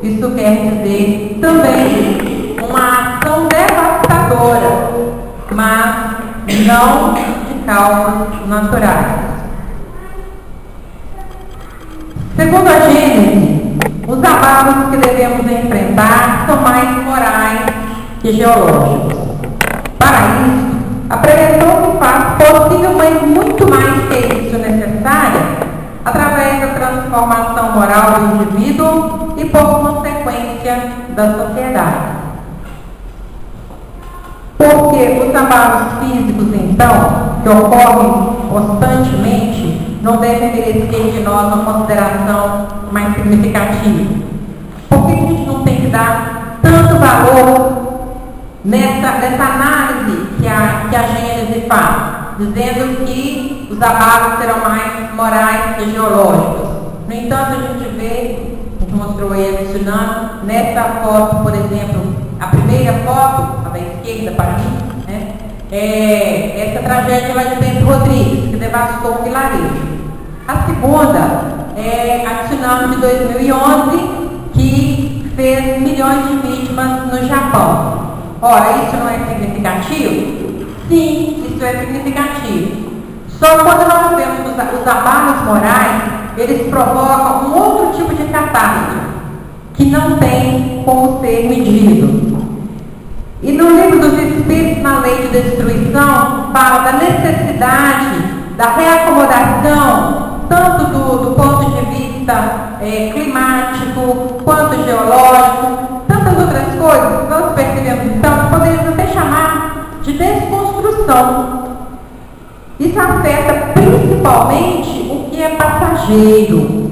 Isso quer dizer também uma ação devastadora, mas não de causas naturais. Segundo a Gênesis, os abalos que devemos enfrentar são mais morais que geológicos. Para isso, a prevenção se faz possível, mas muito mais que isso necessária, através da transformação moral do indivíduo e, por consequência, da sociedade. Porque os abalos físicos, então, que ocorrem constantemente, não devem merecer de nós uma consideração mais significativa. Por que a gente não tem que dar tanto valor nessa análise que a Gênesis faz, dizendo que os abalos serão mais morais que geológicos? No entanto, a gente vê, a gente mostrou aí a tsunami, nessa foto, por exemplo, a primeira foto, a da esquerda para mim, né, essa tragédia lá de Bento Rodrigues, que devastou o vilarejo. A segunda é a tsunami de 2011, que fez milhões de vítimas no Japão. Ora, isso não é significativo? Sim, isso é significativo. Só quando nós vemos os abalos morais, eles provocam um outro tipo de catástrofe, que não tem como ser medido. E no livro dos Espíritos, na Lei de Destruição, fala da necessidade da reacomodação, tanto do ponto de vista climático, quanto geológico, tantas outras coisas. Nós percebemos, então, que poderíamos até chamar de desconstrução. Isso afeta principalmente o que é passageiro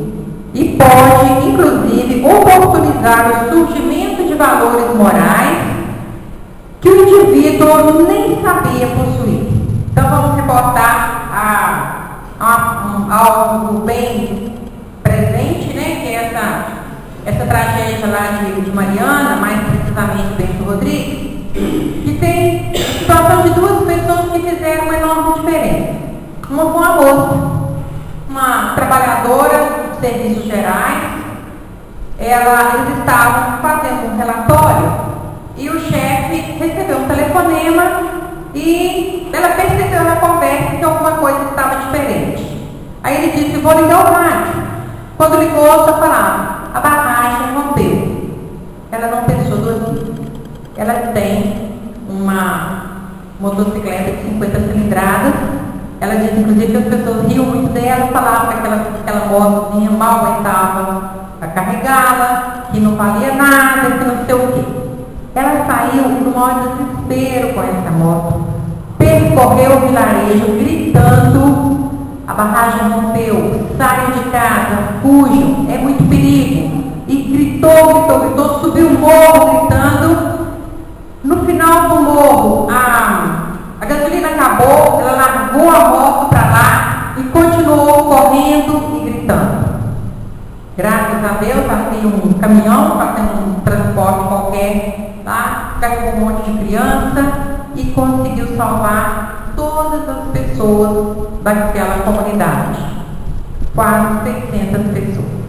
e pode, inclusive, oportunizar o surgimento de valores morais que o indivíduo nem sabia possuir. Então, vamos reportar algo bem presente, né, que é essa tragédia lá de Mariana, mais precisamente Bento Rodrigues, que tem a situação de duas pessoas que fizeram uma enorme diferença. Uma foi uma moça, uma trabalhadora de serviços gerais. Eles estavam fazendo um relatório e o chefe recebeu um telefonema e ela percebeu na conversa que alguma coisa estava diferente. Aí ele disse: vou ligar o rádio. Quando ligou, só falava: a barragem rompeu. Ela não pensou duas vezes. Ela tem uma motocicleta de 50 cilindradas. Ela disse, inclusive, que as pessoas riam muito dela, falavam que aquela motozinha mal aguentava a carregá-la, que não valia nada, que não sei o quê. Ela saiu no maior desespero com essa moto, percorreu o vilarejo gritando: a barragem rompeu, saiam de casa, fujam, é muito perigo. E gritou, subiu o morro gritando. No final do morro, a gasolina acabou, ela largou a moto para lá e continuou correndo e gritando. Graças a Deus, havia um caminhão fazendo um transporte qualquer lá, carregou um monte de criança e conseguiu salvar todas as pessoas daquela comunidade. Quase 600 pessoas.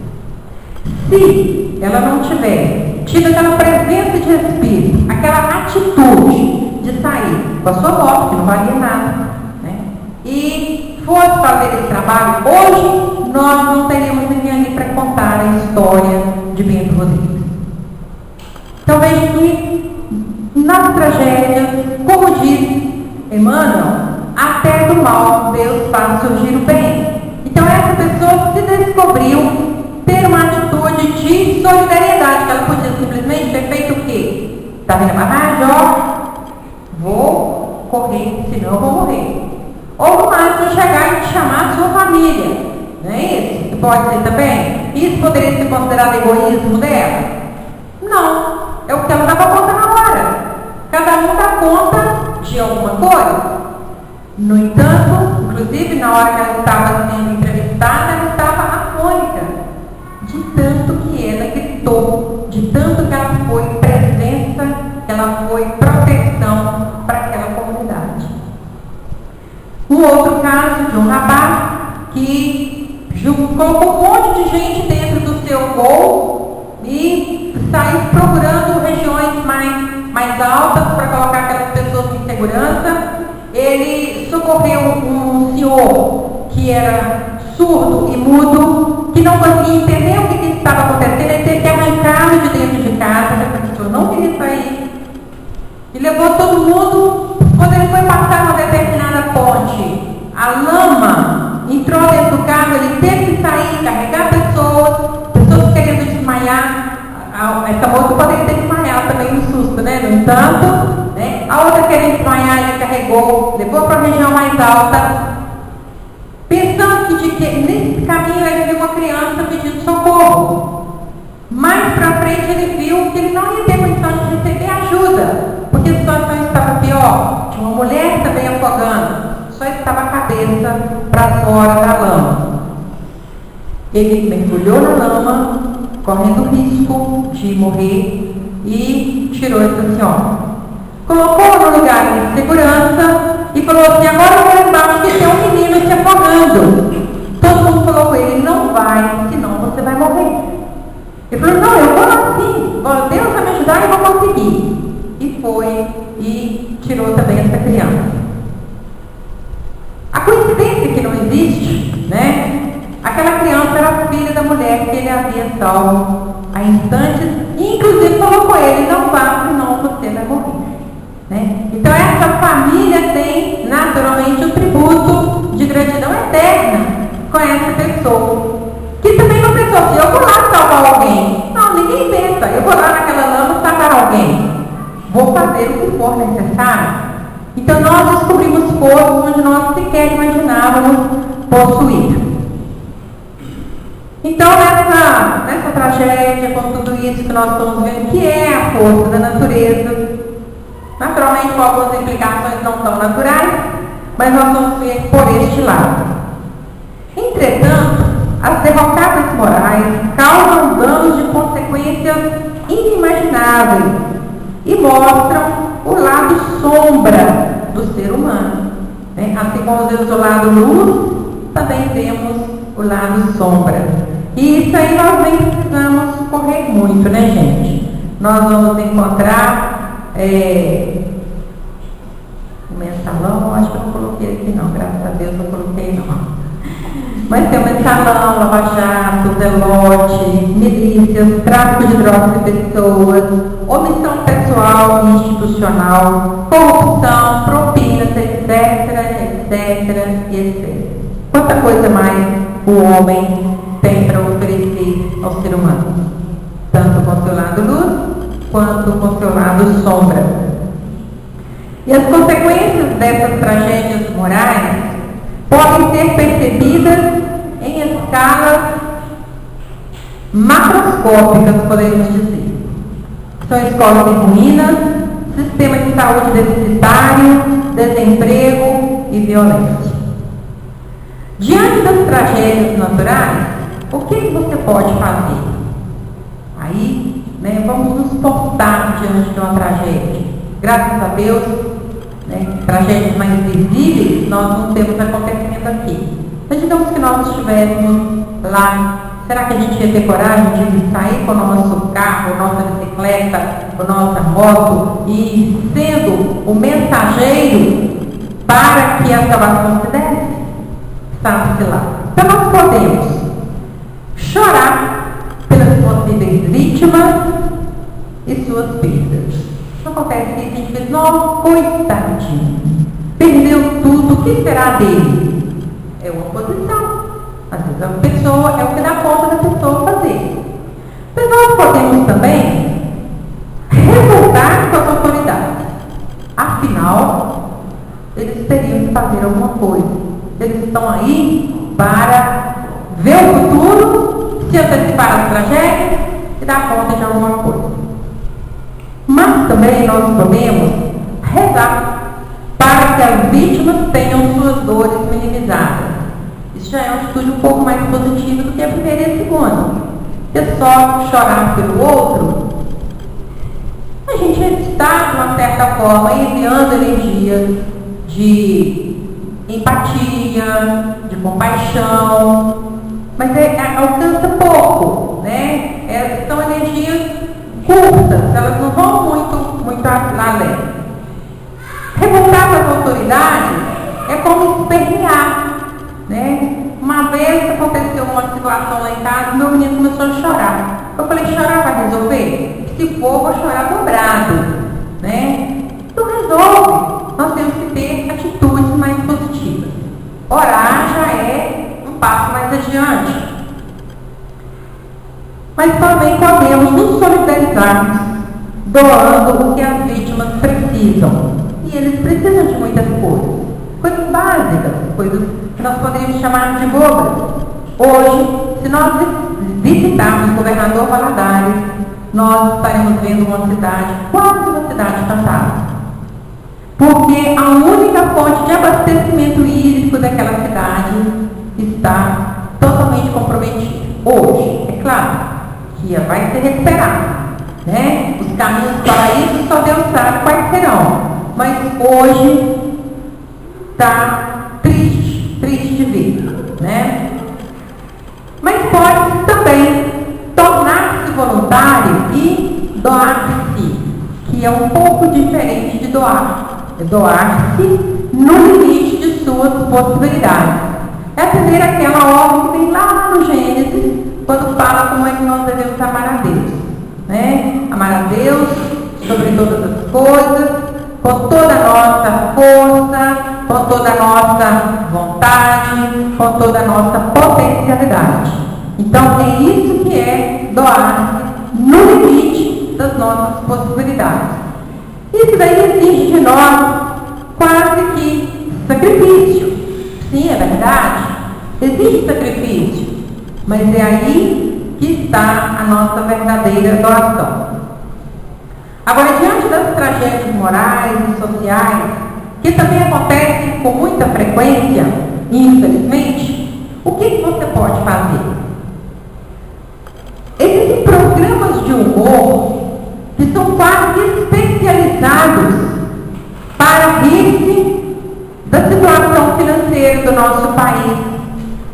Se ela não tiver tido aquela presença de espírito, aquela atitude de sair com a sua moto, que não valia nada, né, e fosse fazer esse trabalho, hoje nós não teríamos ninguém ali para contar a história de Bento Rodrigues. Então veja que nas tragédias, como diz Emmanuel, até do mal Deus faz surgir o bem. Então essa pessoa se descobriu ter uma atitude de solidariedade, que ela podia simplesmente ter feito o quê? Está vendo a barragem? Ó, vou correr, senão eu vou morrer. Ou no máximo chegar e chamar a sua família. Não é isso? Que pode ser também? Isso poderia ser considerado egoísmo dela? Não. É o que ela dava conta na hora. Cada um dá conta de alguma coisa. No entanto, inclusive na hora que ela estava sendo entrevistada, ela estava afônica. De tanto que ela gritou, de tanto que ela foi presença, que ela foi proteção para aquela comunidade. Um outro caso de um rapaz que colocou um monte de gente dentro do seu voo e saiu procurando regiões mais altas para colocar aquelas pessoas em segurança. Ele socorreu um senhor que era surdo e mudo, que não conseguia entender o que estava acontecendo. Ele teve que arrancá-lo de dentro de casa, essa pessoa não queria sair. E levou todo mundo. Quando ele foi passar uma determinada ponte, a lama entrou dentro do carro, ele teve que sair, carregar pessoas querendo desmaiar. Essa moça poderia ter desmaiado também no susto, né? No entanto, né? A outra querendo desmaiar, ele carregou, levou para a região mais alta, pensando que nesse caminho ele viu uma criança pedindo socorro. Mais para frente ele viu que ele não ia ter condição de receber ajuda, porque a situação estava pior. Tinha uma mulher também afogando, só estava a cabeça para fora da lama. Ele mergulhou na lama, correndo risco de morrer, e tirou essa senhora. Colocou no lugar de segurança e falou assim: agora eu vou embaixo que tem um menino se afogando. Todo mundo falou com ele: não vai, senão você vai morrer. Ele falou: não, eu vou lá sim, Deus vai me ajudar e eu vou conseguir. E foi e tirou também essa criança. A coincidência que não existe, né? Aquela criança era filha da mulher que ele havia salvo há instantes, e inclusive falou com ele: não vá, senão você vai morrer. Né? Então essa família tem naturalmente um tributo de gratidão eterna com essa pessoa, que também não pensou assim: eu vou lá salvar alguém. Não, ninguém pensa: eu vou lá naquela lama salvar alguém. Vou fazer o que for necessário. Então nós descobrimos forças onde nós sequer imaginávamos possuir. Então nessa tragédia, com tudo isso que nós estamos vendo, que é a força da natureza, naturalmente com algumas implicações não tão naturais, mas nós vamos ver por este lado. Entretanto, as derrocadas morais causam danos de consequências inimagináveis e mostram o lado sombra do ser humano. Né? Assim como vemos o lado luz, também vemos o lado sombra. E isso aí nós nem precisamos correr muito, né, gente? Nós vamos encontrar o mensalão, acho que eu não coloquei aqui não, graças a Deus eu coloquei não. Mas tem o mensalão, lava-jato, zelote, milícias, tráfico de drogas e pessoas, omissão pessoal e institucional, corrupção, propinas, etc. Quanta coisa mais o homem tem para oferecer ao ser humano, tanto com o seu lado luz, quanto com o seu lado sombra. E as consequências dessas tragédias morais podem ser percebidas em escalas macroscópicas, podemos dizer. São escolas em ruínas, sistema de saúde deficitário, desemprego e violência. Diante das tragédias naturais, o que você pode fazer? Aí, né, vamos nos portar diante de uma tragédia. Graças a Deus, né, tragédias mais visíveis nós não temos acontecendo aqui. Mas digamos que nós estivéssemos lá, será que a gente ia ter coragem de sair com o nosso carro, nossa bicicleta, com nossa moto e sendo o mensageiro para que a salvação se desse? Sabe-se lá. Então nós podemos chorar pelas possíveis vítimas e suas perdas. Acontece que a gente diz: nossa, coitadinho, perdeu tudo, o que será dele? É uma posição. Às vezes a pessoa é o que dá conta da pessoa fazer. Mas nós podemos também revoltar com as autoridades. Afinal, eles teriam que fazer alguma coisa. Eles estão aí para ver o futuro, se antecipar as tragédias e dar conta de alguma coisa. Mas também nós podemos rezar para que as vítimas tenham suas dores minimizadas. Isso já é uma atitude um pouco mais positiva do que a primeira e a segunda. Porque só chorar pelo outro, a gente está, de uma certa forma, enviando energias de empatia, de compaixão, mas alcança pouco, né? São energias energias curtas, elas não vão muito além. Revoltar as autoridades é como espernear, né? Uma vez aconteceu uma situação lá em casa, meu menino começou a chorar. Eu falei, chorar vai resolver? Se for, vou chorar dobrado, né? Então resolve. Nós temos que ter atitudes mais positivas. Orar já é um passo mais adiante. Mas também podemos nos solidarizar, doando o que as vítimas precisam. E eles precisam de muitas coisas básicas, coisas que nós poderíamos chamar de bobas. Hoje, se nós visitarmos o governador Valadares, nós estaremos vendo uma cidade, quase uma cidade fantasma. Porque a única fonte de abastecimento hídrico daquela cidade está totalmente comprometida. Hoje, é claro, que vai ser recuperado, né? Os caminhos para isso só Deus sabe quais serão. Mas hoje está triste de ver, né? Mas pode também tornar-se voluntário e doar-se, que é um pouco diferente de doar. É doar-se no limite de suas possibilidades. Essa é aquela ordem que vem lá no Gênesis, quando fala como é que nós devemos amar a Deus, né? Amar a Deus sobre todas as coisas, com toda a nossa força, com toda a nossa vontade, com toda a nossa potencialidade. Então é isso que é doar no limite das nossas possibilidades. Isso daí exige de nós quase que sacrifício. Sim, é verdade, existe sacrifício, mas é aí que está a nossa verdadeira doação. Agora, diante das tragédias morais e sociais, que também acontecem com muita frequência, infelizmente, o que você pode fazer? Existem programas de humor que são quase especializados para rir-se da situação financeira do nosso país.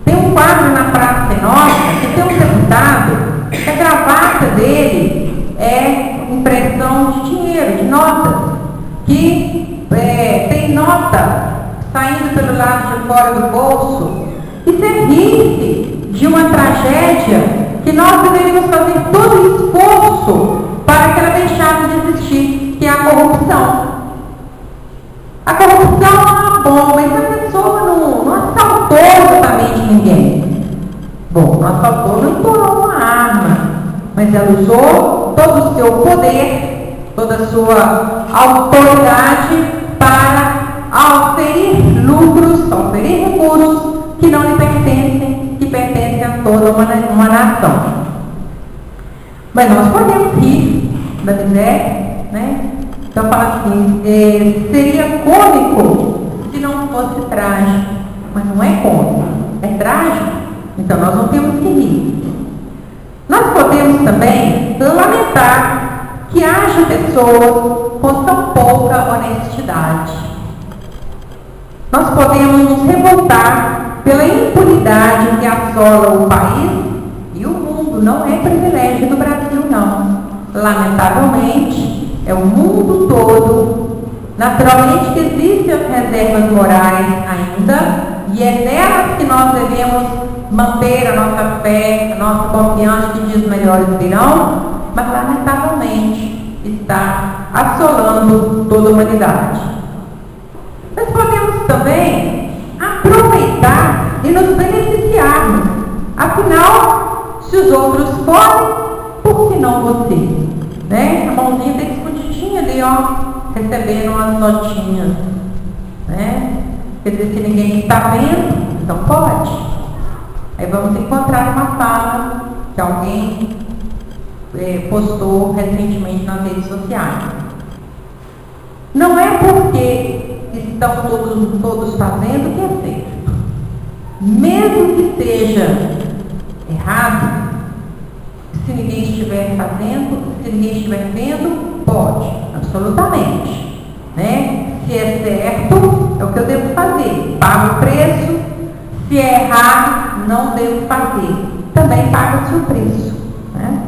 Tem um quadro na Praça Nossa que tem um deputado que a gravata dele é impressão de dinheiro, de notas, que tem nota saindo pelo lado de fora do bolso. Isso é rir-se de uma tragédia que nós deveríamos fazer todo o esforço para que ela deixasse de existir, que é a corrupção. A corrupção é uma bomba, mas a pessoa não assaltou exatamente ninguém. Bom, não assaltou, não empurrou uma arma, mas ela usou todo o seu poder, toda a sua autoridade para auferir lucros, auferir recursos que não lhe pertencem, que pertencem a toda uma nação. Mas nós podemos rir da miséria, né? Então fala assim, seria cômico se não fosse trágico, mas não é cômico, é trágico, então nós não temos que rir. Nós podemos também lamentar que haja pessoas com tão pouca honestidade. Nós podemos nos revoltar pela impunidade que assola o país e o mundo. Não é privilégio do Brasil, não. Lamentavelmente, é o mundo todo. Naturalmente que existem as reservas morais ainda, e é nelas que nós devemos manter a nossa fé, a nossa confiança que dias melhores virão, mas lamentavelmente está assolando toda a humanidade. Nós podemos também aproveitar e nos beneficiarmos. Afinal, se os outros podem, por que não você? Né? A mãozinha está escondidinha ali, ó, recebendo umas notinhas. Né? Quer dizer, se ninguém está vendo, então pode. Aí vamos encontrar uma fala que alguém postou recentemente nas redes sociais. Não é porque estão todos fazendo que é certo. Mesmo que seja errado, se ninguém estiver fazendo, se ninguém estiver vendo, pode, absolutamente. Né? Se é certo, é o que eu devo fazer. Pago o preço. Se é errado, não devo fazer. Também paga-se o preço. Né?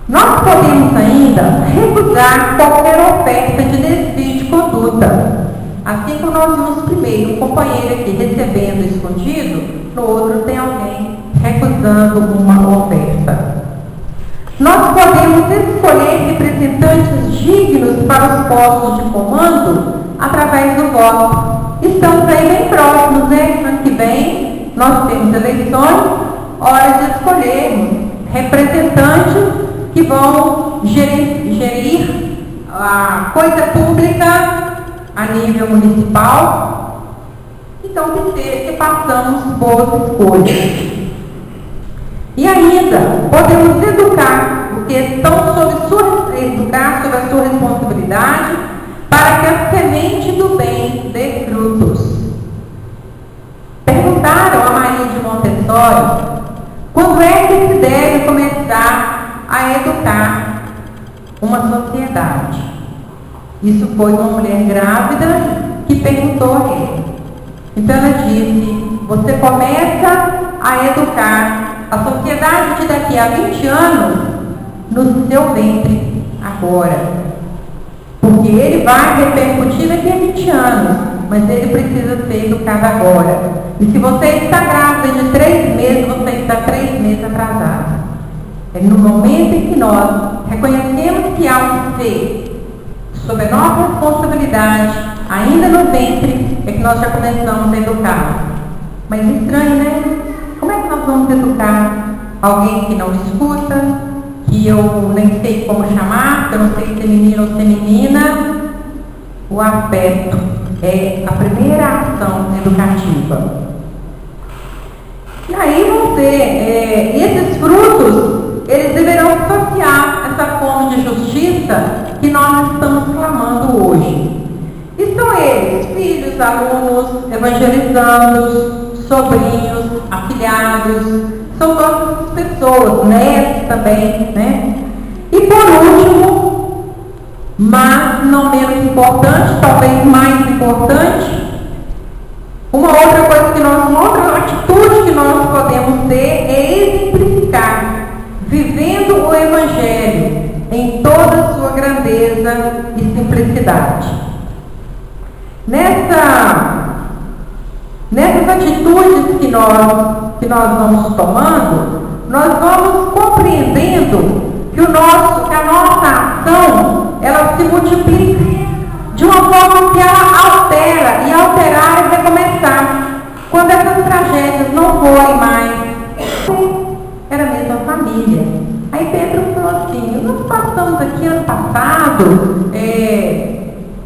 Nós podemos ainda recusar qualquer oferta de desvio de conduta. Assim como nós vimos primeiro um companheiro aqui recebendo escondido, no outro tem alguém recusando uma oferta. Nós podemos escolher representantes dignos para os postos de comando através do voto. Estamos aí bem próximos, né? Ano que vem nós temos eleições, hora de escolhermos representantes que vão gerir a coisa pública a nível municipal. Então, que façamos boas escolhas. E ainda, podemos educar, porque estão educar sobre a sua responsabilidade para que a semente do bem dê frutos. Perguntaram a Maria de Montessori quando é que se deve começar a educar uma sociedade. Isso foi uma mulher grávida que perguntou a ele. Então ela disse: você começa a educar a sociedade de daqui a 20 anos no seu ventre agora. Porque ele vai repercutir daqui a 20 anos, mas ele precisa ser educado agora. E se você está grávida de 3 meses, você está 3 meses atrasada. É no momento em que nós reconhecemos que há um ser sob a nossa responsabilidade, ainda no ventre, é que nós já começamos a educar. Mas estranho, né? Como é que nós vamos educar alguém que não escuta, que eu nem sei como chamar, que eu não sei se é menino ou se é menina? O afeto é a primeira ação educativa. E aí esses frutos, eles deverão saciar essa fome de justiça que nós estamos clamando hoje. E são eles, filhos, alunos, evangelizandos, sobrinhos, afilhados, são todas as pessoas, netos também, né? E por último, mas não menos importante, talvez mais importante, uma outra atitude que nós podemos ter é exemplificar, vivendo o Evangelho em toda a sua grandeza e simplicidade. Nessas atitudes que nós vamos tomando, nós vamos compreendendo que a nossa ação, ela se multiplica de uma forma que ela altera, e alterar é recomeçar. Quando essas tragédias não forem mais, era a mesma família. Aí Pedro falou assim: nós passamos aqui ano passado,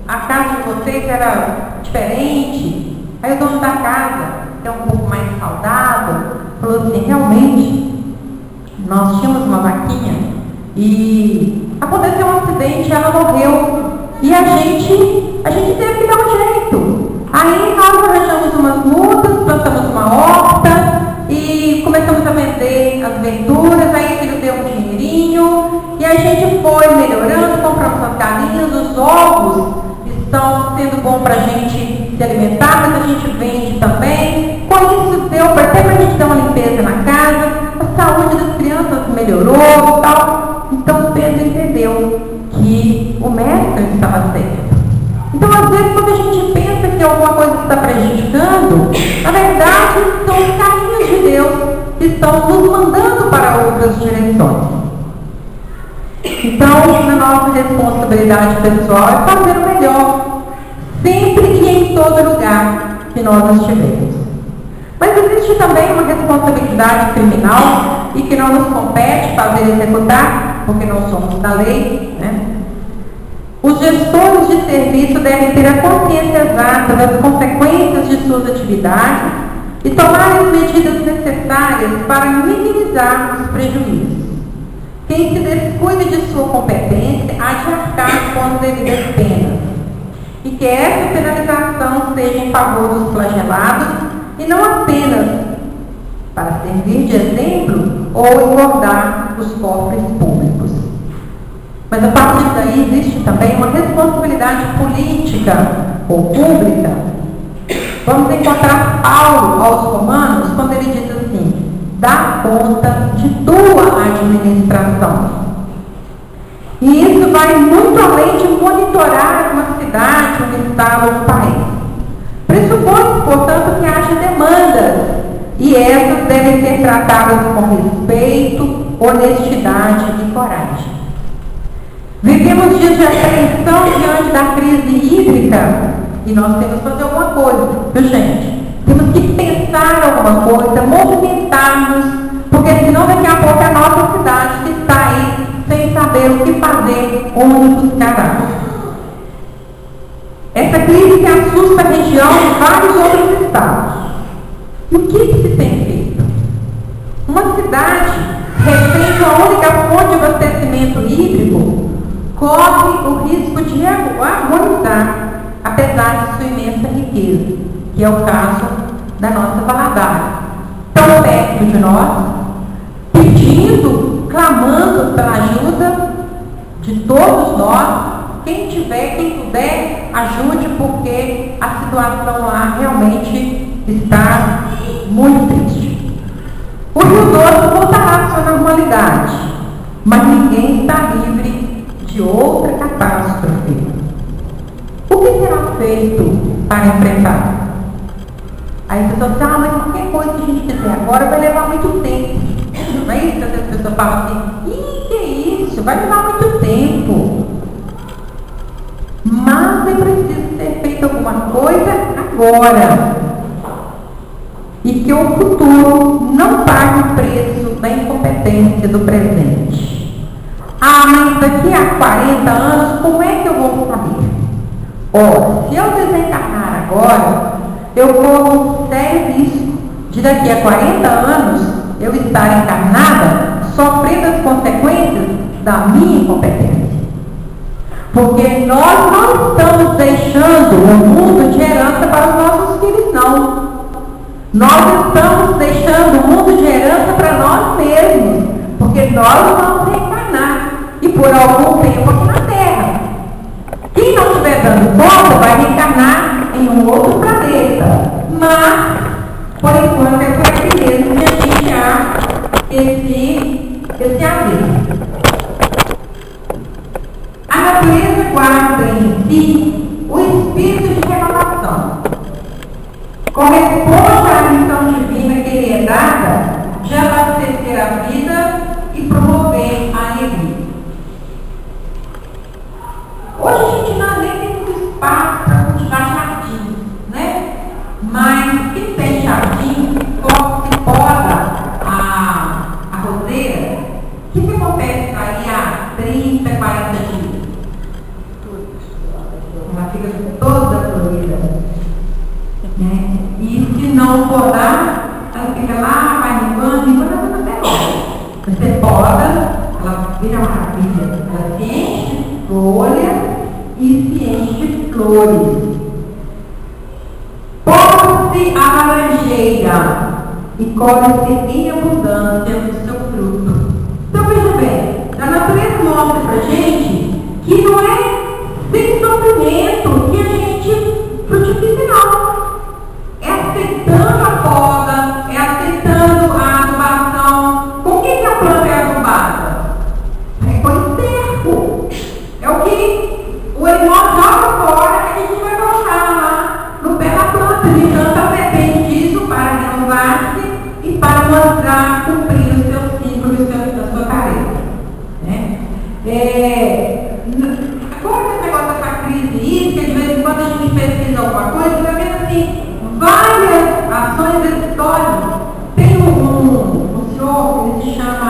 a casa de vocês era diferente. Aí o dono da casa, que é um pouco mais saudável, falou assim: realmente, nós tínhamos uma vaquinha e aconteceu um acidente, ela morreu. E a gente teve que dar um jeito. Aí nós arranjamos umas mudas, plantamos uma horta e começamos a vender as verduras. Aí ele deu um dinheirinho e a gente foi melhorando, compramos as galinhas, os ovos estão sendo bom para a gente se alimentar, mas a gente vende também. Com isso deu até para a gente dar uma limpeza na casa, a saúde das crianças melhorou e tal. Então Pedro entendeu que o mestre estava certo. Então, às vezes, quando a gente pensa que alguma coisa está prejudicando, na verdade, são os caminhos de Deus que estão nos mandando para outras direções. Então, na nossa responsabilidade pessoal é fazer o melhor, sempre e em todo lugar que nós estivermos. Mas existe também uma responsabilidade criminal e que não nos compete fazer e executar, porque não somos da lei, né? Os gestores de serviço devem ter a consciência exata das consequências de suas atividades e tomar as medidas necessárias para minimizar os prejuízos. Quem se descuida de sua competência há de arcar com as devidas penas. E que essa penalização seja em favor dos flagelados e não apenas para servir de exemplo ou engordar os cofres públicos. Mas a partir daí existe também uma responsabilidade política ou pública. Vamos encontrar Paulo aos Romanos quando ele diz assim: dá conta de tua administração. E isso vai muito além de monitorar uma cidade, um estado ou um país. Pressupõe, portanto, que haja demandas, e essas devem ser tratadas com respeito, honestidade e coragem. Vivemos dias de apreensão diante da crise hídrica, e nós temos que fazer alguma coisa, viu, gente? Temos que pensar alguma coisa, movimentar-nos, porque senão daqui a pouco a nossa cidade está aí sem saber o que fazer, onde buscar água. Essa crise que assusta a região e vários outros estados. E o que se tem feito? Uma cidade, refém a única fonte de abastecimento hídrico, corre o risco de agonizar, apesar de sua imensa riqueza, que é o caso da nossa Valadares, tão perto de nós, pedindo, clamando pela ajuda de todos nós. Quem tiver, quem puder, ajude, porque a situação lá realmente está muito triste. O Rio Doce voltará à sua normalidade, mas ninguém está livre de outra catástrofe. O que será feito para enfrentar? Aí você fala assim, mas qualquer coisa que a gente fizer agora vai levar muito tempo. Não é isso que as pessoas falam assim, que é isso? Vai levar muito tempo. Mas é preciso ser feito alguma coisa agora. E que o futuro não pague o preço da incompetência do presente. Ah, mas daqui a 40 anos, como é que eu vou saber? Ora, se eu desencarnar agora, eu corro um sério risco de daqui a 40 anos eu estar encarnada sofrendo as consequências da minha incompetência. Porque nós não estamos deixando o mundo de herança para os nossos filhos, não. Nós estamos deixando o mundo de herança para nós mesmos, porque nós vamos reencarnar, e por algum tempo aqui na Terra. Quem não estiver dando conta vai reencarnar em um outro planeta. Mas, por enquanto, é por aqui mesmo que a gente há esse aviso. A natureza guarda em si o espírito de renovação. Corresponde à missão divina que lhe é dada de abastecer a vida e promover a alegria. Hoje a gente não nem tem muito espaço para cultivar jardim, né? Mas quem tem jardim, se poda a roseira, o que acontece aí há 30, 40 dias? Ela fica toda florida. Né? E se não podar, ela fica lá, vai limpando, até hoje. Você poda, ela vira uma maravilha. Ela se enche de folha e se enche de flores. Poda-se a laranjeira e colhe-se em abundância o seu fruto. Então veja bem, a natureza mostra pra gente que não é sem sofrimento que a gente frutifica, não. É aceitando a poda, é aceitando a adubação. Com que a planta é adubada? É com esterco. É o que o irmão joga fora que a gente vai colocar lá no pé da planta. Então, ela depende disso para renovar-se e para mostrar, cumprir o seu ciclo e a sua tarefa. Né? Agora esse negócio dessa crise hídrica, de vez em quando a gente pesquisa alguma coisa, vai vendo assim, várias ações históricas. Tem um senhor que se chama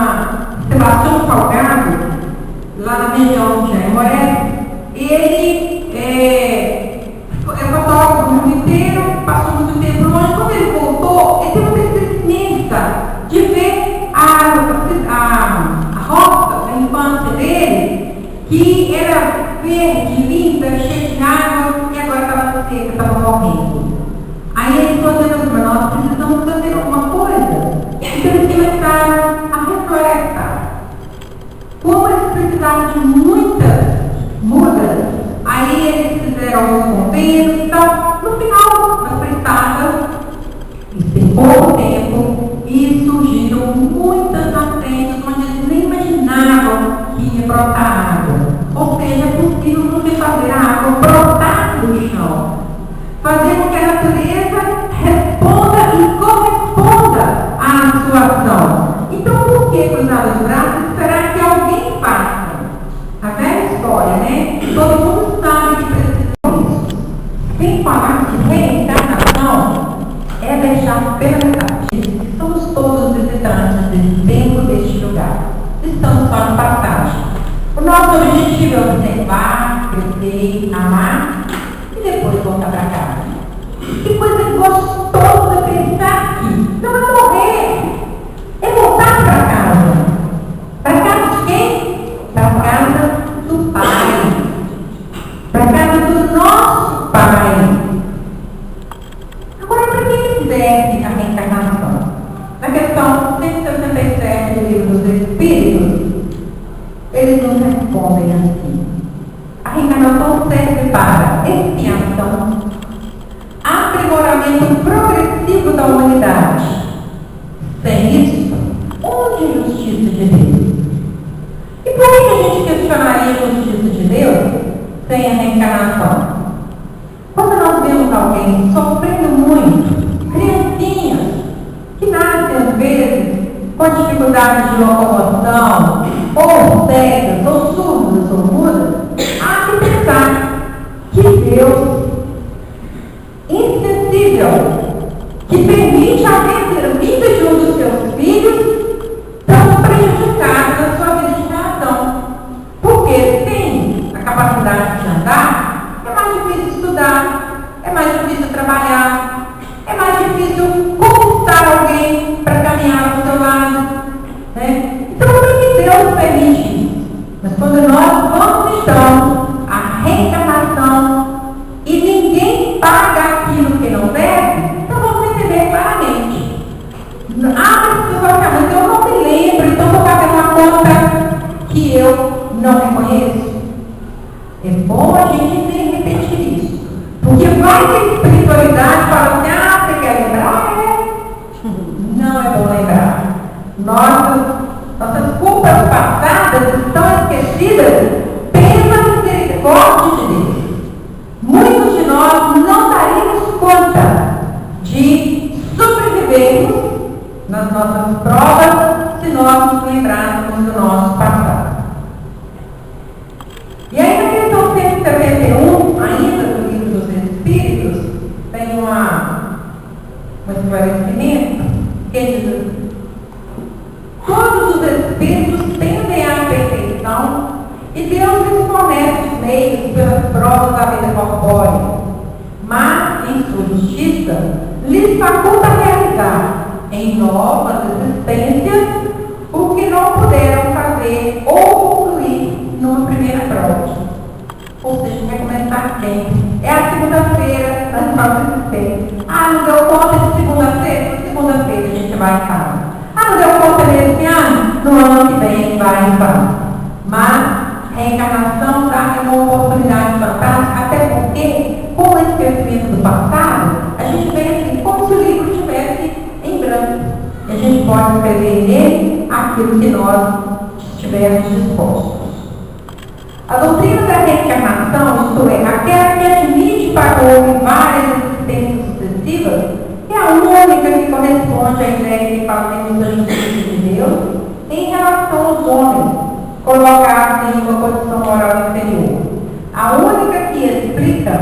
Sebastião Salgado, lá na região de Aimoré. Ele é fotógrafo o mundo inteiro, passou muito tempo longe. Quando ele voltou, ele teve uma tristeza imensa de ver a roça da infância dele, que era verde, linda, cheia de água, e agora estava seca, estava morrendo. Aí eles falou assim, nós precisamos fazer alguma coisa. Então eles começaram a reflorestar. Como eles precisavam de muitas mudas, aí eles fizeram os convênios. Então, no final das prestadas, em pouco tempo, e surgiram muitas nascentes onde eles nem imaginavam que ia brotar água. já pela metade. Somos todos visitantes desse tempo, deste lugar. Estamos só de passagem. O nosso objetivo é observar, crescer, amar e depois voltar para casa. Que coisa gostosa pensar aqui. Não é morrer, é voltar para casa. Para casa de quem? Para casa do Pai. Para casa do nosso Pai. Agora, para que serve a reencarnação? Na questão 167 do Livro dos Espíritos, eles nos respondem assim: a reencarnação serve para expiação, aprimoramento progressivo da humanidade. Sem isso, onde é a justiça de Deus? E por que a gente questionaria a justiça de Deus sem a reencarnação? Quando nós vemos alguém sofrendo muito, criancinhas que nascem às vezes com dificuldade de locomoção, ou cegas, ou surdas, ou mudas, há que pensar que Deus insensível, que permite alguém ter vida de um dos seus filhos, tão prejudicado na sua vida de relação. Porque ele tem a capacidade de andar, é mais difícil estudar, é mais difícil trabalhar, é mais difícil conquistar alguém para caminhar ao seu lado. Né? Então, por que Deus permite isso? Mas quando nós vamos, então, a reencarnação e ninguém paga aquilo que não deve, então vamos entender claramente. Você vai ficar, mas eu não me lembro, então vou pagar uma conta que eu não reconheço. É bom a gente repetir isso. Porque vai ter espiritualidade para assim, você quer lembrar? Não é bom lembrar. Nossas culpas passadas estão esquecidas pela misericórdia de Deus. Muitos de nós não daríamos conta de sobrevivermos nas nossas provas se nós nos lembrarmos do nosso passado. E aí na questão 171, ainda do Livro dos Espíritos, tem um esclarecimento que diz assim: todos os espíritos tendem à perfeição e Deus lhes fornece os meios pelas provas da vida corpórea, mas em sua justiça lhes faculta realizar em novas existências o que não puderam fazer ou concluir numa primeira prova. Ou seja, vai começar sempre. É a segunda-feira das nossas existências. Não deu conta de segunda-feira? Segunda-feira a gente vai em casa. Não deu conta desse ano? No ano que vem vai em casa. Mas a reencarnação dá uma oportunidade fantástica, até porque, com o esquecimento do passado, a gente vê assim, como se o livro estivesse em branco. E a gente pode escrever nele aquilo que nós estivermos dispostos. A doutrina da reencarnação, isto é, aquela que admite para o homem várias existências sucessivas, é a única que corresponde à ideia que falamos da justiça de Deus em relação aos homens, colocados em uma posição moral inferior. A única que explica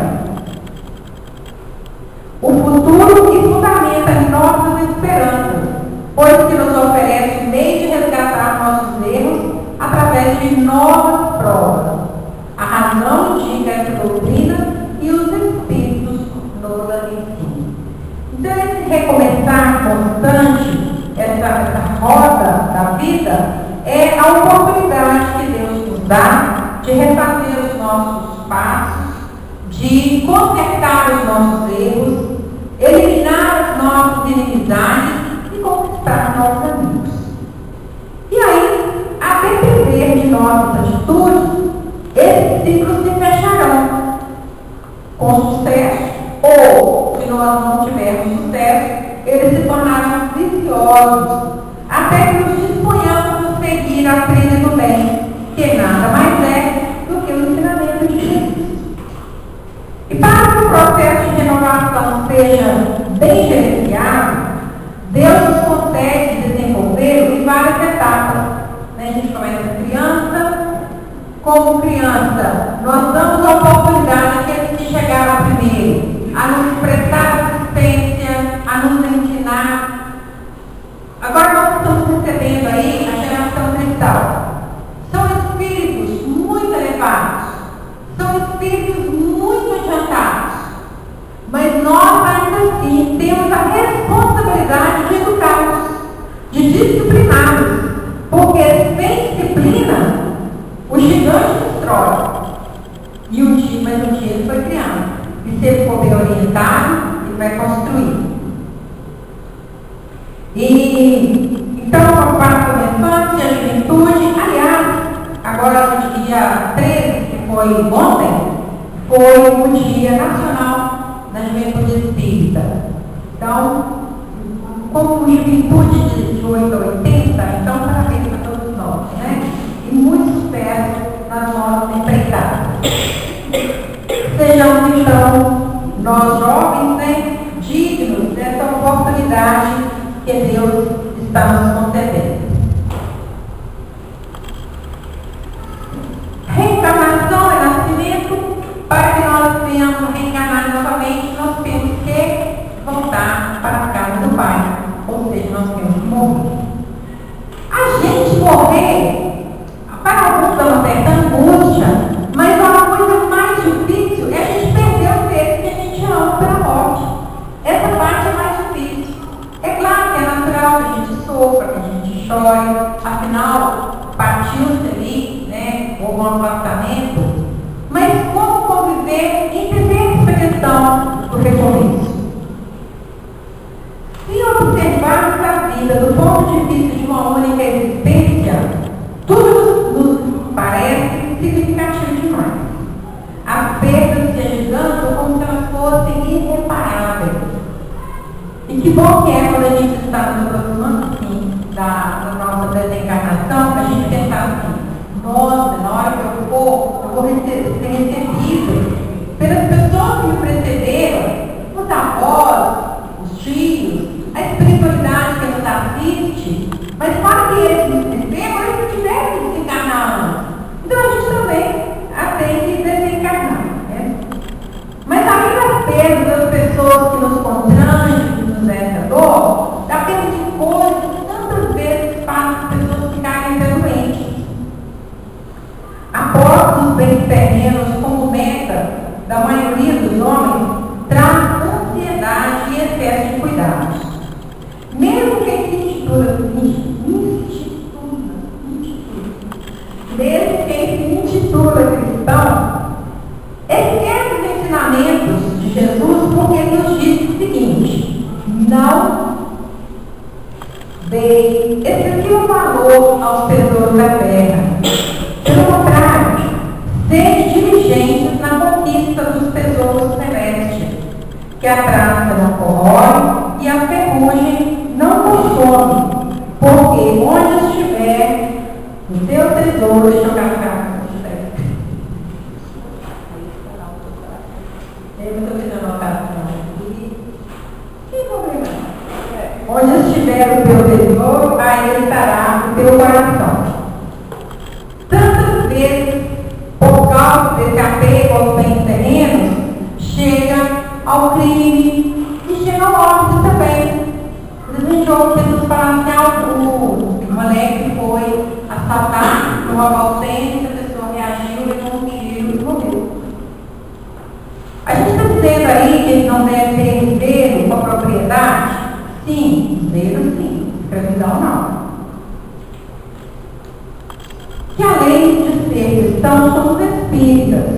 o futuro e fundamenta nossas esperanças, pois que nos oferece meio de resgatar nossos erros através de novas provas. A razão indica essa doutrina e os espíritos nos ensinam. Então, esse recomeçar constante, essa roda da vida, é a oportunidade que Deus nos dá de refazer os nossos passos, de consertar os nossos erros, eliminar as nossas inimizades e conquistar novos amigos. E aí, a depender de nossas atitudes, esses ciclos se fecharão com sucesso, ou, se nós não tivermos sucesso, eles se tornarão viciosos, até que nos disponhamos a seguir a trilha do bem, que nada mais é do que o ensinamento de Jesus. E para que o processo de renovação seja bem gerenciado, Deus nos consegue desenvolver em várias etapas. A gente começa criança. Como criança, nós damos a oportunidade àqueles que chegaram primeiro a nos prestar assistência, a nos ensinar ensinar. Agora nós estamos recebendo aí a geração cristal. São espíritos muito elevados, são espíritos muito adiantados, mas nós ainda assim temos a responsabilidade de educá-los, de discipliná-los, porque sem disciplina o gigante destrói. E um dia ele foi criado. E se ele for bem orientado, ele vai construir. E então, a parte da infância, a juventude, aliás, agora no dia 13, que foi ontem, foi o Dia Nacional da Juventude Espírita. Então, como juventude de 8 a 80, então parabéns para todos nós, né? E muito sucesso nas nossas empreitadas. Sejamos então, nós jovens, né, dignos dessa oportunidade que Deus está nos concedendo. Reencarnação é nascimento. Para que nós venhamos reencarnar novamente, nós temos que voltar para a casa do Pai. Ou seja, nós temos que morrer. A gente morrer, para alguns dá uma certa angústia, mas a coisa mais difícil é a gente perder o ser que a gente ama pela morte. Essa parte é mais difícil. É claro que é natural que a gente sofra, que a gente chore, afinal, partiu-se ali, né, houve um afastamento, mas como conviver e entender essa questão do recomeço? Se observarmos a vida do ponto de vista de uma única existência, tudo nos parece significativo demais. As perdas se agigantam como se elas fossem irreparáveis. E que bom que é quando a gente está nos aproximando assim, da nossa desencarnação, para a gente pensar assim, nossa, na hora que eu vou ser recebido pelas pessoas que me precederam, os avós, os tios, a espiritualidade que nos assiste, mas para que eles nos recebam, eles tiveram que desencarnar antes. Então a gente também tem que desencarnar. Né? Mas além das perdas das pessoas que nos constrangem, que nos dão dor, da perda de coisas que tantas vezes fazem as pessoas ficarem doentes. A posse dos bens terrenos como meta da maioria dos homens traz ansiedade e excesso de cuidados. Mesmo quem se intitula cristão, esquece os ensinamentos de Jesus, porque ele nos diz o seguinte: não dê excessivo valor aos tesouros da terra. Pelo contrário, sede diligentes na conquista dos tesouros celestes, que a traça não corrói e a ferrugem não consome, porque onde estiver o teu tesouro, deixa eu carregar. Eu não estou tentando anotar aqui. Que problema? Onde estiver o teu tesouro, aí estará o teu coração. Tantas vezes, por causa desse apego aos bens terrenos, chega ao crime e chega ao óbito também. Por exemplo, Jesus fala assim, o moleque foi assaltar no Abalcênio, a pessoa reagiu, levou um tiro e morreu. A gente está dizendo aí que eles não devem ter herdeiro com a propriedade? Sim, herdeiro sim, escravidão não. Que além de ser cristãos, somos espíritas.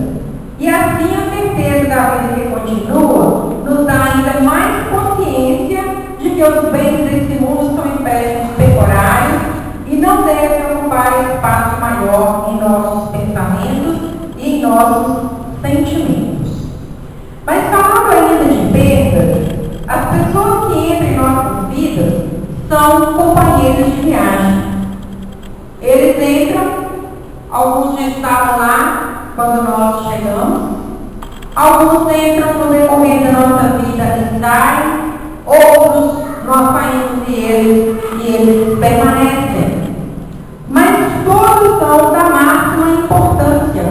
E assim a certeza da vida que continua nos dá ainda mais consciência de que os bens desse mundo são empréstimos temporários e não devem ocupar espaço maior em nossos pensamentos e em nossos sentimentos. Mas falando ainda de perdas, as pessoas que entram em nossas vidas são companheiros de viagem. Eles entram, alguns já estavam lá quando nós chegamos, alguns entram no decorrer da nossa vida e saem, outros nós saímos e eles permanecem. Mas todos são da máxima importância,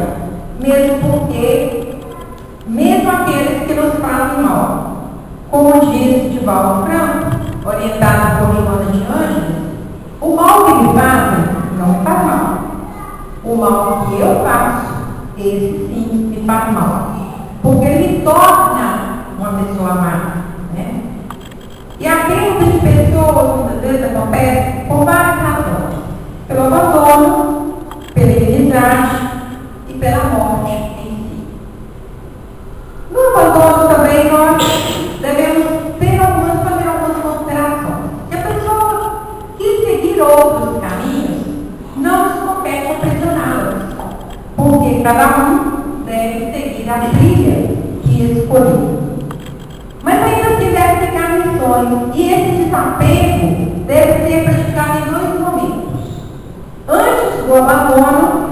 mesmo porque, mesmo aqueles que nos fazem mal, como diz Divaldo Franco, porque cada um deve seguir a trilha que escolheu. Mas ainda assim deve ficar no sonho, e esse desapego deve ser praticado em dois momentos. Antes do abandono,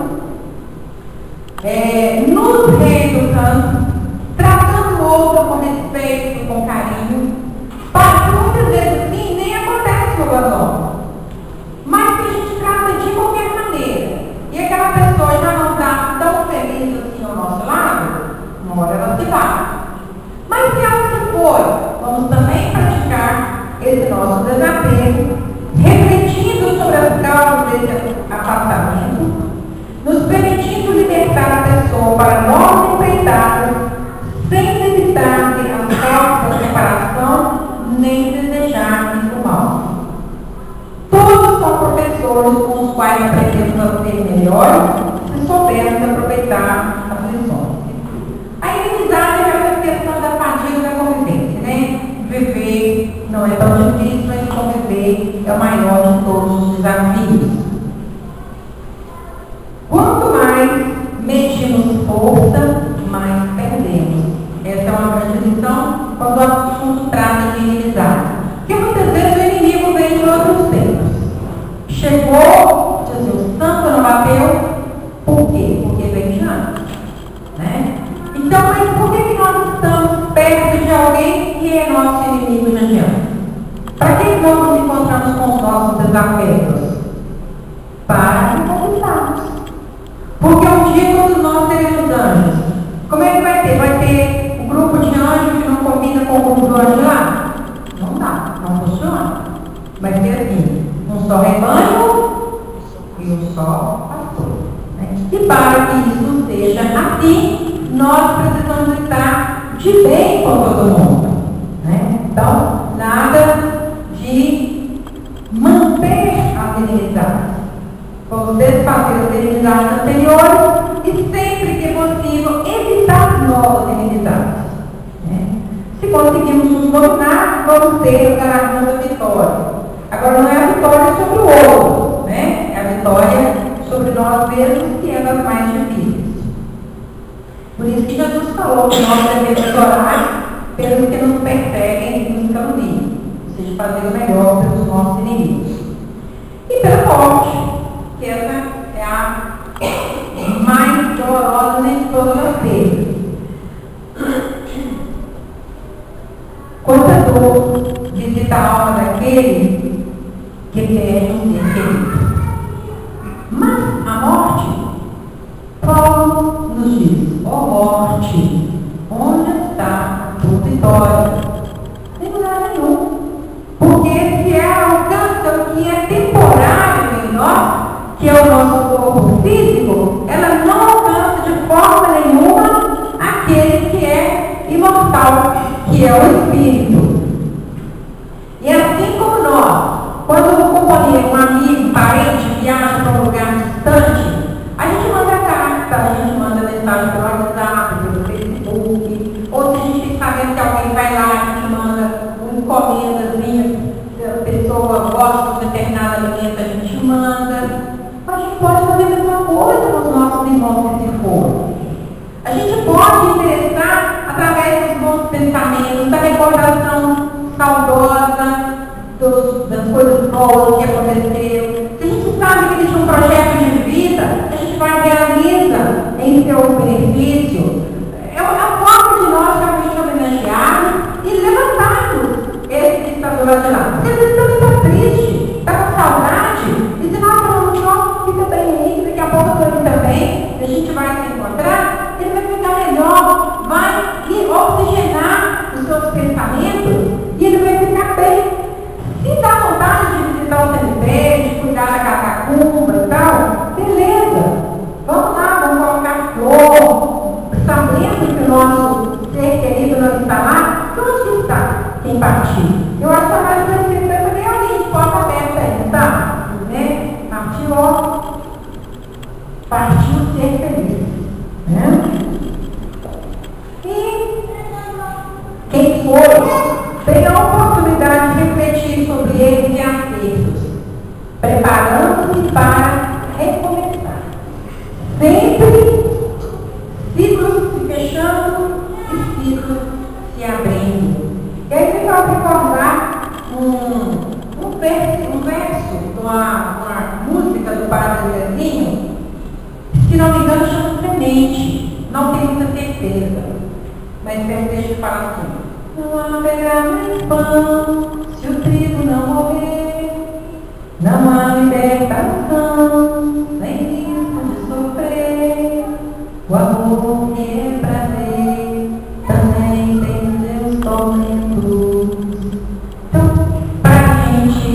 nos reeducando, tratando o outro com respeito, com carinho, para que muitas vezes assim nem acontece o abandono. Mas que a gente trata de qualquer maneira, e aquela pessoa já não está tão feliz assim ao nosso lado, uma hora ela se vai. Mas se ela se for, vamos também praticar esse nosso desapego, refletindo sobre as causas desse afastamento, nos permitindo libertar a pessoa para nós empreitarmos, sem necessitar de as causas da separação, nem desejar o mal. Todos são professores com os quais aprendemos a ser melhor se soubermos aproveitar as lições. A inimizade é essa questão da fadiga da convivência, né? Viver não é tão difícil, mas conviver é o maior de todos os desafios. Quanto mais medimos força, mais perdemos. Essa é uma grande lição quando o assunto trata de inimizade. Porque muitas vezes o inimigo vem de outros tempos. Chegou, dizia, o santo não bateu. Por quê? Porque vem de antes. Né? Então, mas por que nós estamos perto de alguém que é nosso inimigo de adiante? Para que nós nos encontramos com os nossos desafetos? Para conquistarmos. Porque um dia, quando nós teremos anjos, como é que vai ter? Vai ter um grupo de anjos que não combina com o grupo do anjo lá? Não dá, não funciona. Vai ter assim, um só rebanho e um só pastor. Né? E para que isso seja assim, nós precisamos estar de bem com todo mundo. Né? Então, nada de manter a inimizade. Vamos desfazer as inimizades anteriores e sempre que possível evitar novas inimizades. Né? Se conseguimos nos dominar, vamos ter o garantia da vitória. Agora não é a vitória sobre o outro, né? É a vitória sobre nós mesmos, que é das mais difíceis. Por isso que Jesus falou que nós devemos orar pelos que nos perseguem e nos caluniam, ou seja, fazer o melhor pelos nossos inimigos. E pela morte, que essa é a mais dolorosa de todas as vezes. Quanta dor visita a alma daquele que perde um ser querido. Mas a morte, Paulo nos diz: ó morte, onde está a tua vitória? Sem lugar nenhum. Porque se ela alcança o que é temporário em nós, que é o nosso corpo físico, ela não alcança de forma nenhuma aquele que é imortal, que é o Espírito. E assim como nós, quando um companheiro, um amigo, um parente viaja para um lugar distante, a gente manda carta, a gente manda mensagem pelo WhatsApp, pelo Facebook, ou se a gente tem sabendo que alguém vai lá, a gente manda uma encomendazinha, se a pessoa gosta de determinado alimento, a gente manda. A gente pode fazer a mesma coisa com os nossos irmãos que se foram. A gente pode interessar através dos bons pensamentos, da recordação saudosa, das coisas boas que aconteceram. Se a gente sabe que existe um projeto de vida, a gente vai e realiza em seu benefício. É uma forma de nós realmente homenagearmos e levantarmos esse que está do lado de lá. Porque às vezes também está triste, está com saudade, e se nós falamos, nossa, fica bem aí, daqui a pouco eu estou também, a gente vai se encontrar, ele vai ficar melhor, vai oxigenar os seus pensamentos e ele vai ficar bem. Se dá vontade de visitar o cemitério, de cuidar da catacumba e tal, beleza. Vamos lá, vamos colocar flor, sabendo que o nosso ser querido não está lá, onde está quem partiu? Eu acho que a mais precisa também é alguém de porta aberta aí, tá? Né? Partiu, ó. Partiu ser feliz. Né? E quem foi, tem a oportunidade de refletir sobre eles e acertos, preparando-se para recomeçar. Sempre se abrindo. E aí você pode recordar um verso de uma música do Padre Zezinho, que, se não me engano, chama Semente. Não tenho muita certeza, mas deixa eu falar assim: não haverá mais pão se o trigo não morrer, não há libertação, nem risco de sofrer. O amor que é prazer também tem seus tormentos. Então, para a gente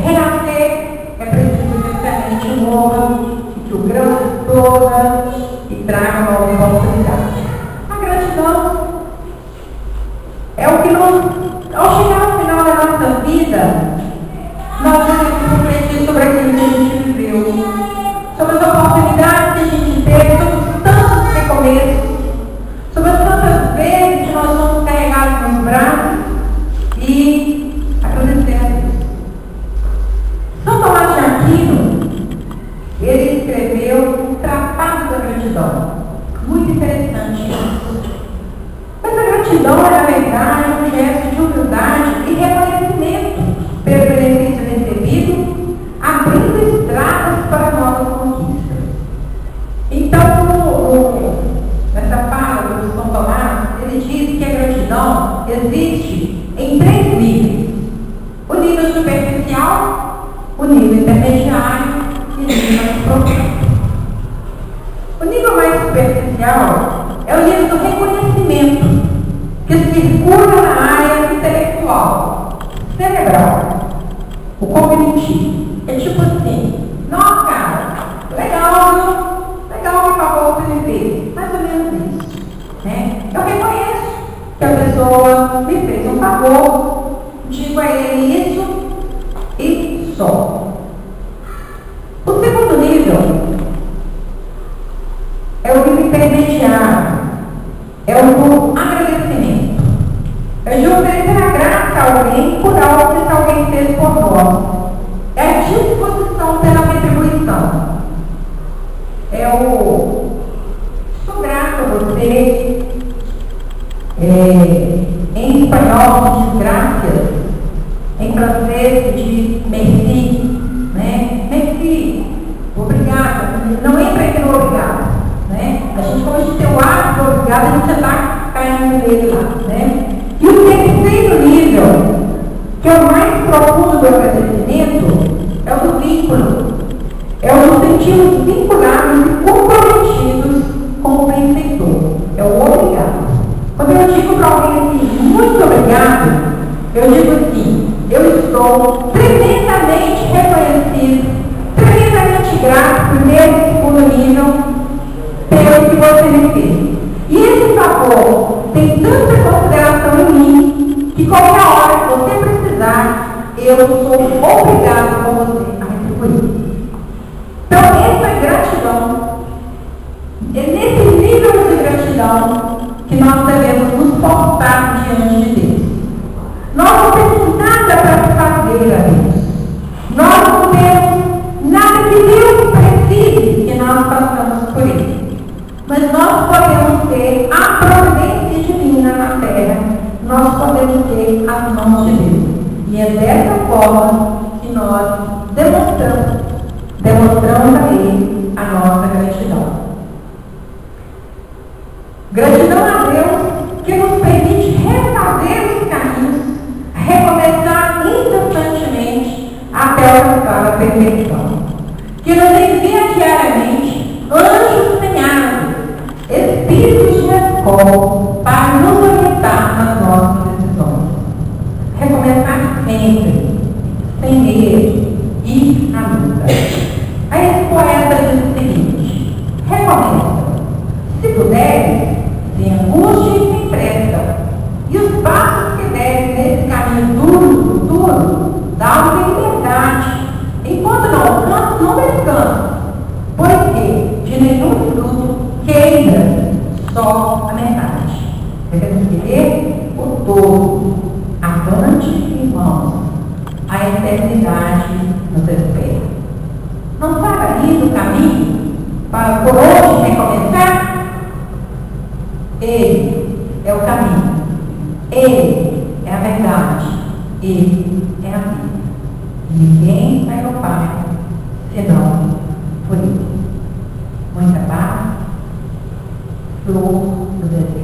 renascer, é preciso que a semente morra, que o grão exploda e traga uma nova oportunidade. A gratidão é o que ao chegar ao final da nossa vida, nós devemos refletir sobre aquilo que a gente viveu, sobre as oportunidades que a gente teve, sobre os tantos recomeços, sobre as tantas vezes que nós fomos carregados nos braços e agradecer a Deus. São Tomás de Aquino, ele escreveu um tratado da gratidão. Muito interessante isso. Mas a gratidão é, na verdade, um gesto de humildade e reconhecimento pelo benefício recebido, abrindo estradas para novas conquistas. Então, nessa fala do São Tomás, ele diz que a gratidão existe em 3 níveis: o nível superficial, o nível intermediário e o nível mais profundo. O nível mais superficial é o nível do reconhecimento, que circula na área intelectual, cerebral, o cognitivo. É tipo assim: nossa, cara, legal que falou para ele ver, mais ou menos isso, né? Eu reconheço que a pessoa me fez um favor, digo a ele isso e só. O segundo nível é o nível intermediário, é o do agradecimento. É de oferecer a graça a alguém por algo que alguém fez por nós. É a disposição pela retribuição. É o sou grato a você. Em espanhol se diz graças, em francês se diz merci, né? Merci, obrigada. Não entra aqui no obrigado, né? A gente, como a gente tem o hábito do obrigado, a gente já está caindo nele lá, né? E o terceiro nível, que é o mais profundo do agradecimento, é o do vínculo. É o do sentirmos vinculados e comprometidos com o benfeitor. É o obrigado. Quando eu digo para alguém assim, muito obrigado, eu digo assim: eu estou tremendamente reconhecido, tremendamente grato, primeiro e segundo nível, pelo que você me fez. E esse favor tem tanta consideração em mim que qualquer hora que você precisar, eu sou obrigado por você a retribuir. Então, essa é gratidão. É nesse nível de gratidão que nós devemos nos portar diante de Deus. Nós não temos nada para fazer a Deus. Nós não temos nada que Deus precise que nós façamos por Ele. Mas nós podemos ter a providência divina na terra. Nós podemos ter as mãos de Deus. E é dessa forma que nós demonstramos a Ele a nossa gratidão. Gratidão a Deus que nos permite refazer os caminhos, recomeçar incessantemente até alcançar a perfeição. Que nos envia diariamente anjos empenhados, espíritos de escola, para nos orientar nas nossas decisões. Recomeçar sempre, sem medo e na luta. Aí esse poeta diz o seguinte: recomeça. Se puder, sem angústia e sem pressa. E os passos que devem nesse caminho duro do futuro, dá-lhe liberdade. Enquanto não alcança, não descansa. Pois que de nenhum fruto queira só a metade. Devemos querer o todo. Avante, irmãos. A eternidade nos espera. Não sabe ali do caminho para por onde recomeçar? Ele é o caminho. Ele é a vida. Ninguém vai ao Pai senão por Ele. Muita paz, flor do deserto.